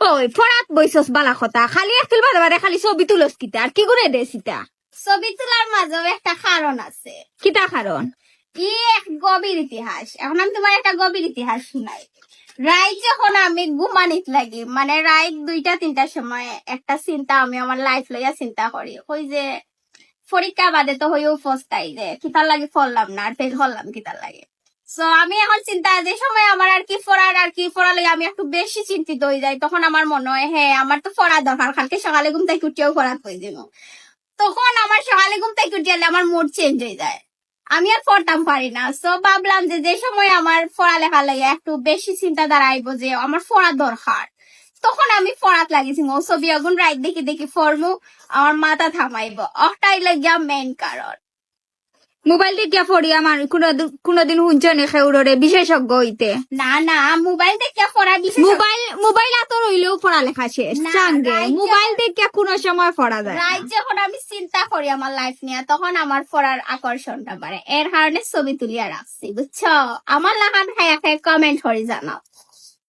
ওই ফরাত বইছস বালা কথা খালি একল বাদে বাদে খালি ছবি তুলস কিতা আর কি করে দে সিতা ছবি তোলার মাঝেও একটা কারণ আছে। কিতা কারণ ই এক গভীর ইতিহাস। এখন আমি তোমার একটা গভীর ইতিহাস শুনাই। রাত যখন আমি ঘুমানিত লাগি, মানে রাত 2টা-3টার সময় একটা চিন্তা আমি আমার লাইফ লইয়া চিন্তা করি। ওই যে পরীক্ষা বাদে তো হইও ফস্তাই যে কিতার লাগে ফললাম না আর ফেল হলাম কিতার লাগে। সো আমি এখন চিন্তা যে সময় আমার আর কি পড়া লইয়া আমি একটু বেশি চিন্তিত হয়ে যাই, তখন আমার মনে হয় হ্যাঁ আমার তো পড়া দরকার, কালকে সকালে ঘুম থেকে উঠিয়াও পড়া হয়ে যাব। তখন আমার সকালে ঘুম থেকে উঠিয়ালে আমার মুড চেঞ্জ হয়ে যায়, আমি আর পড়তাম পারি না। সো ভাবলাম যে সময় আমার পড়ালেখা লাগে একটু বেশি চিন্তাধারা আইব যে আমার পড়া দরকার, তখন আমি পড়াত লাগিছি। ছবি আগুন রাইট দেখি দেখি ফর্মু আমার মাথা থামাইব, ওটাই লাগিয়া মেইন কারণ। মোবাইল দেখিয়া পড়িয়া মানুষ কোনদিন শুনছনি খেউররে বিশেষজ্ঞ হইতে না না, মোবাইল দেখিয়া পড়া বিশেষ মোবাইল এত রইলেও পড়ালেখা শেষ না, চাঙ্গে রাইট মোবাইল দেখিয়া কোনো সময় পড়া যায় না। রাইট যখন আমি চিন্তা করি আমার লাইফ নিয়ে, তখন আমার পড়ার আকর্ষণটা বাড়ে। এর কারণে ছবি তুলিয়া রাখছি, বুঝছো? আমার লাগান খাইয়া খাই কমেন্ট করে জানাও।